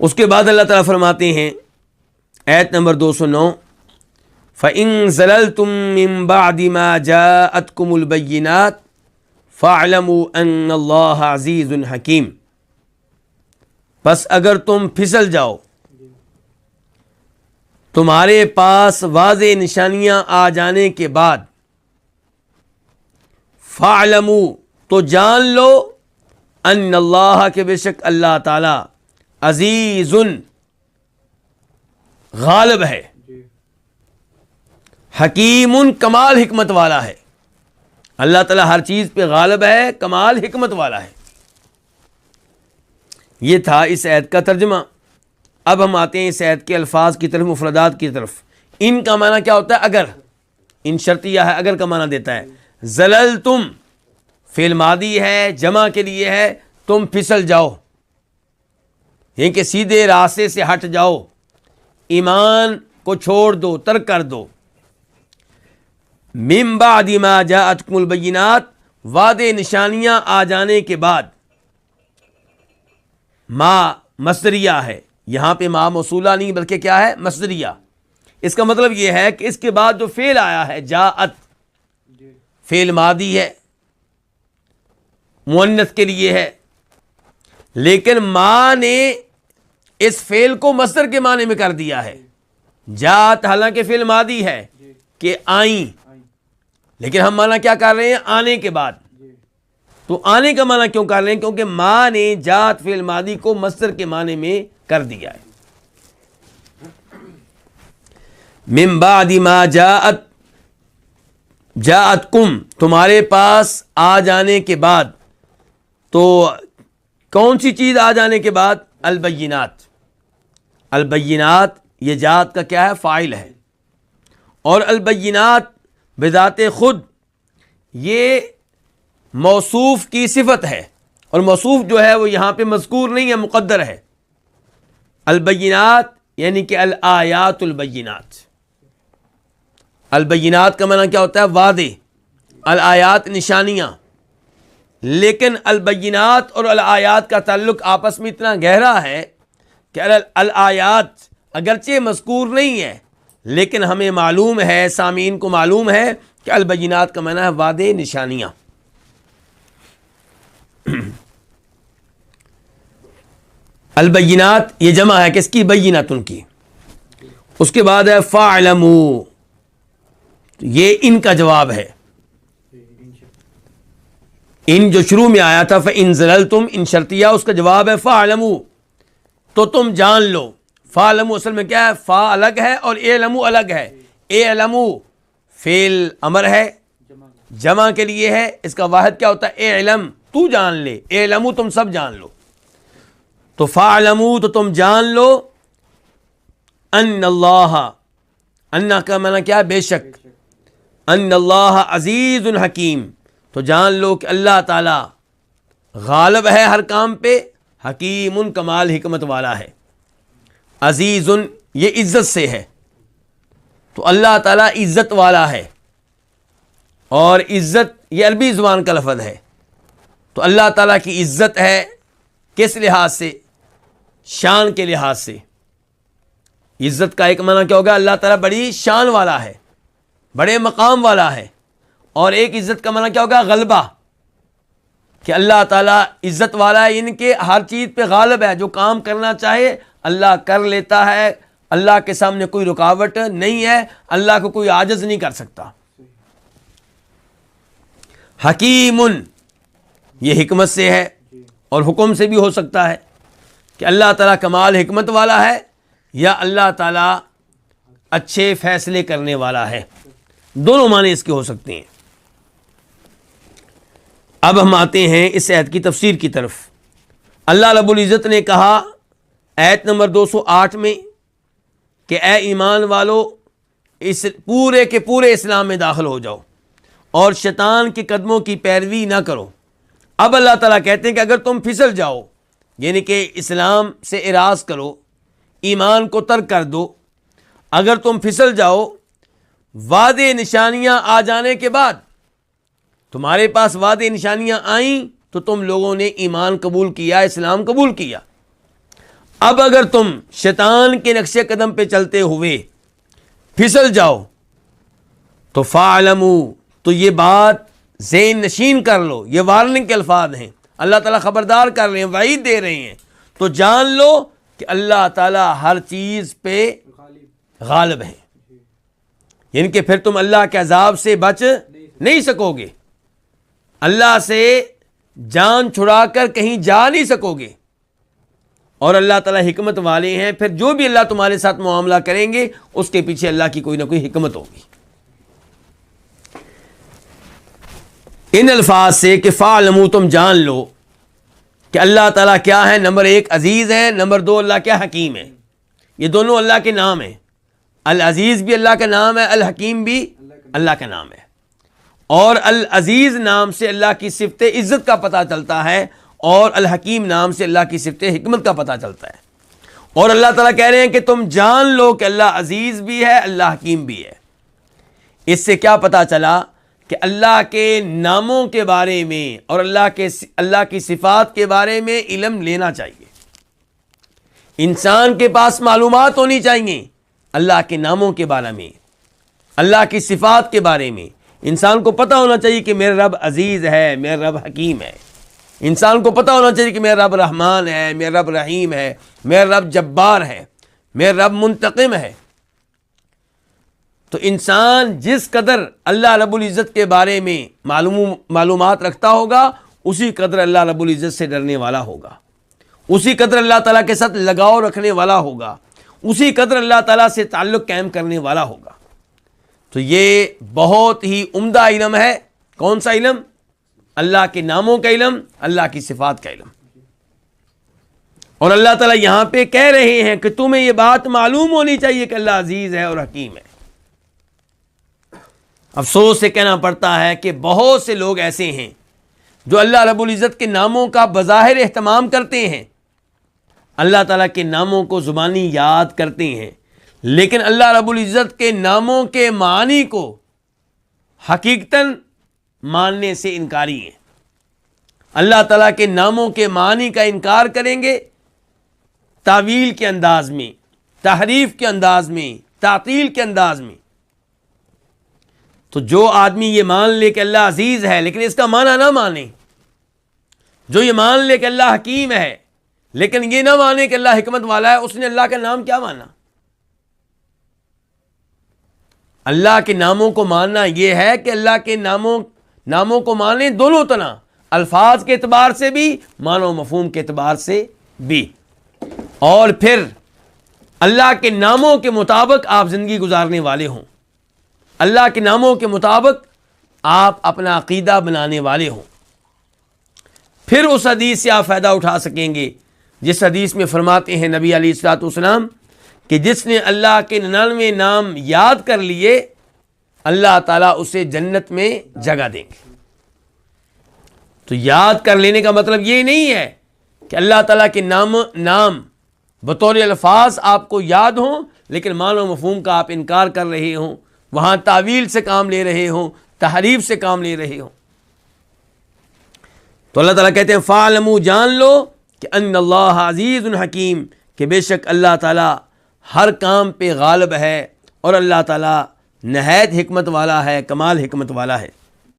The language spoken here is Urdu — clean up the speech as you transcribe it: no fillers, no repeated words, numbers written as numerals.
اس کے بعد اللہ تعالیٰ فرماتے ہیں آیت نمبر 209 فَإِن زَلَلْتُم مِّن بَعْدِ مَا جَاءَتْكُمُ الْبَيِّنَاتُ فَاعْلَمُوا أَنَّ اللَّهَ عَزِيزٌ حَكِيمٌ، بس اگر تم پھسل جاؤ، تمہارے پاس واضح نشانیاں آ جانے کے بعد، فَاعْلَمُوا تو جان لو، ان اللہ کے بے شک اللہ تعالی عزیز غالب ہے، حکیم کمال حکمت والا ہے۔ اللہ تعالیٰ ہر چیز پہ غالب ہے، کمال حکمت والا ہے۔ یہ تھا اس آیت کا ترجمہ۔ اب ہم آتے ہیں اس آیت کے الفاظ کی طرف، مفردات کی طرف۔ ان کا معنی کیا ہوتا ہے؟ اگر، ان شرطیہ ہے، اگر کا معنی دیتا ہے۔ زللتم فعل ماضی ہے، جمع کے لیے ہے، تم پھسل جاؤ، یعنی کہ سیدھے راستے سے ہٹ جاؤ، ایمان کو چھوڑ دو، ترک کر دو۔ من بعد ما جاءتکم البینات، واضح نشانیاں آ جانے کے بعد۔ ما مصدریہ ہے، یہاں پہ ما موصولہ نہیں بلکہ کیا ہے؟ مصدریہ۔ اس کا مطلب یہ ہے کہ اس کے بعد جو فعل آیا ہے جاءت، فعل ماضی ہے، مؤنث کے لیے ہے، لیکن ما نے اس فعل کو مصدر کے معنی میں کر دیا ہے۔ جاءت حالانکہ فعل ماضی ہے کہ آئیں، لیکن ہم معنی کیا کر رہے ہیں؟ آنے کے بعد۔ تو آنے کا معنی کیوں کر رہے ہیں؟ کیونکہ ما نے جاءت فعل ماضی کو مصدر کے معنی میں کر دیا ہے۔ من بعد ما جاءتکم، تمہارے پاس آ جانے کے بعد۔ تو کون سی چیز آ جانے کے بعد؟ البینات۔ البینات یہ جاءت کا کیا ہے؟ فاعل ہے، اور البینات بذات خود یہ موصوف کی صفت ہے، اور موصوف جو ہے وہ یہاں پہ مذکور نہیں ہے، مقدر ہے۔ البینات یعنی کہ الآیات البینات۔ البینات کا معنی کیا ہوتا ہے؟ واضح، الآیات نشانیاں۔ لیکن البینات اور الآیات کا تعلق آپس میں اتنا گہرا ہے کہ الآیات اگرچہ مذکور نہیں ہے، لیکن ہمیں معلوم ہے، سامعین کو معلوم ہے کہ البینات کا معنی ہے واضح نشانیاں۔ البینات یہ جمع ہے کس کی؟ بیناتن کی۔ اس کے بعد ہے فاعلموا، یہ ان کا جواب ہے۔ ان جو شروع میں آیا تھا فَإِن زَلَلْتُمْ، ان شرطیہ، اس کا جواب ہے فاعلموا، تو تم جان لو۔ فاعلموا اصل میں کیا ہے؟ فا الگ ہے اور اعلموا الگ ہے۔ اعلموا فعل امر ہے، جمع کے لیے ہے، اس کا واحد کیا ہوتا ہے؟ اعلم، تو جان لے، اعلموا تم سب جان لو۔ تو فاعلموا تو تم جان لو، ان اللہ، ان کا معنی کیا ہے؟ بے شک، ان اللہ عزیز حکیم، تو جان لو کہ اللہ تعالی غالب ہے ہر کام پہ، حکیم کمال حکمت والا ہے۔ عزیز یہ عزت سے ہے، تو اللہ تعالیٰ عزت والا ہے، اور عزت یہ عربی زبان کا لفظ ہے۔ تو اللہ تعالیٰ کی عزت ہے کس لحاظ سے؟ شان کے لحاظ سے۔ عزت کا ایک معنی کیا ہوگا؟ اللہ تعالیٰ بڑی شان والا ہے، بڑے مقام والا ہے۔ اور ایک عزت کا معنی کیا ہوگا؟ غلبہ، کہ اللہ تعالیٰ عزت والا ہے، ان کے ہر چیز پہ غالب ہے، جو کام کرنا چاہے اللہ کر لیتا ہے، اللہ کے سامنے کوئی رکاوٹ نہیں ہے، اللہ کو کوئی عاجز نہیں کر سکتا۔ حکیم یہ حکمت سے ہے، اور حکم سے بھی ہو سکتا ہے کہ اللہ تعالیٰ کمال حکمت والا ہے، یا اللہ تعالیٰ اچھے فیصلے کرنے والا ہے، دونوں معنی اس کے ہو سکتے ہیں۔ اب ہم آتے ہیں اس آیت کی تفسیر کی طرف۔ اللہ رب العزت نے کہا آیت نمبر 208 میں کہ اے ایمان والو، اس پورے کے پورے اسلام میں داخل ہو جاؤ اور شیطان کے قدموں کی پیروی نہ کرو۔ اب اللہ تعالیٰ کہتے ہیں کہ اگر تم پھسل جاؤ، یعنی کہ اسلام سے اعراض کرو، ایمان کو ترک کر دو، اگر تم پھسل جاؤ واضح نشانیاں آ جانے کے بعد، تمہارے پاس واضح نشانیاں آئیں تو تم لوگوں نے ایمان قبول کیا، اسلام قبول کیا۔ اب اگر تم شیطان کے نقش قدم پہ چلتے ہوئے پھسل جاؤ تو فاعلموا، تو یہ بات ذہن نشین کر لو، یہ وارننگ کے الفاظ ہیں، اللہ تعالیٰ خبردار کر رہے ہیں، وعید دے رہے ہیں، تو جان لو کہ اللہ تعالیٰ ہر چیز پہ غالب ہے، یعنی کہ پھر تم اللہ کے عذاب سے بچ نہیں سکو گے، اللہ سے جان چھڑا کر کہیں جا نہیں سکو گے، اور اللہ تعالیٰ حکمت والے ہیں، پھر جو بھی اللہ تمہارے ساتھ معاملہ کریں گے اس کے پیچھے اللہ کی کوئی نہ کوئی حکمت ہوگی۔ ان الفاظ سے کہ فاعلموا، تم جان لو کہ اللہ تعالیٰ کیا ہے، نمبر ایک عزیز ہے، نمبر دو اللہ کیا حکیم ہے، یہ دونوں اللہ کے نام ہیں، العزیز بھی اللہ کا نام ہے، الحکیم بھی اللہ کا نام ہے، اور العزیز نام سے اللہ کی صفت عزت کا پتہ چلتا ہے، اور الحکیم نام سے اللہ کی صفت حکمت کا پتہ چلتا ہے، اور اللہ تعالیٰ کہہ رہے ہیں کہ تم جان لو کہ اللہ عزیز بھی ہے، اللہ حکیم بھی ہے۔ اس سے کیا پتہ چلا کہ اللہ کے ناموں کے بارے میں اور اللہ کی صفات کے بارے میں علم لینا چاہیے، انسان کے پاس معلومات ہونی چاہیے اللہ کے ناموں کے بارے میں، اللہ کی صفات کے بارے میں، انسان کو پتہ ہونا چاہیے کہ میرا رب عزیز ہے، میرا رب حکیم ہے، انسان کو پتہ ہونا چاہیے کہ میرا رب رحمان ہے، میرا رب رحیم ہے، میرا رب جبار ہے، میرا رب منتقم ہے۔ تو انسان جس قدر اللہ رب العزت کے بارے میں معلومات رکھتا ہوگا اسی قدر اللہ رب العزت سے ڈرنے والا ہوگا، اسی قدر اللہ تعالیٰ کے ساتھ لگاؤ رکھنے والا ہوگا، اسی قدر اللہ تعالیٰ سے تعلق قائم کرنے والا ہوگا۔ تو یہ بہت ہی عمدہ علم ہے۔ کون سا علم؟ اللہ کے ناموں کا علم، اللہ کی صفات کا علم۔ اور اللہ تعالیٰ یہاں پہ کہہ رہے ہیں کہ تمہیں یہ بات معلوم ہونی چاہیے کہ اللہ عزیز ہے اور حکیم ہے۔ افسوس سے کہنا پڑتا ہے کہ بہت سے لوگ ایسے ہیں جو اللہ رب العزت کے ناموں کا بظاہر اہتمام کرتے ہیں، اللہ تعالیٰ کے ناموں کو زبانی یاد کرتے ہیں، لیکن اللہ رب العزت کے ناموں کے معنی کو حقیقتاً ماننے سے انکاری ہیں۔ اللہ تعالیٰ کے ناموں کے معنی کا انکار کریں گے تاویل کے انداز میں، تحریف کے انداز میں، تعطیل کے انداز میں۔ تو جو آدمی یہ مان لے کہ اللہ عزیز ہے لیکن اس کا معنی نہ مانے، جو یہ مان لے کہ اللہ حکیم ہے لیکن یہ نہ مانے کہ اللہ حکمت والا ہے، اس نے اللہ کا نام کیا مانا؟ اللہ کے ناموں کو ماننا یہ ہے کہ اللہ کے ناموں کو مانیں دونوں طرح، الفاظ کے اعتبار سے بھی، معنی و مفہوم کے اعتبار سے بھی، اور پھر اللہ کے ناموں کے مطابق آپ زندگی گزارنے والے ہوں، اللہ کے ناموں کے مطابق آپ اپنا عقیدہ بنانے والے ہوں۔ پھر اس حدیث سے آپ فائدہ اٹھا سکیں گے جس حدیث میں فرماتے ہیں نبی علیہ الصلوۃ والسلام کہ جس نے اللہ کے 99 نام یاد کر لیے اللہ تعالیٰ اسے جنت میں جگہ دیں گے۔ تو یاد کر لینے کا مطلب یہ نہیں ہے کہ اللہ تعالیٰ کے نام بطور الفاظ آپ کو یاد ہوں لیکن معنی و مفہوم کا آپ انکار کر رہے ہوں، وہاں تعویل سے کام لے رہے ہوں، تحریف سے کام لے رہے ہوں۔ تو اللہ تعالیٰ کہتے ہیں فاعلموا، جان لو کہ ان اللہ عزیز حکیم، کہ بے شک اللہ تعالیٰ ہر کام پہ غالب ہے اور اللہ تعالیٰ نہایت حکمت والا ہے، کمال حکمت والا ہے۔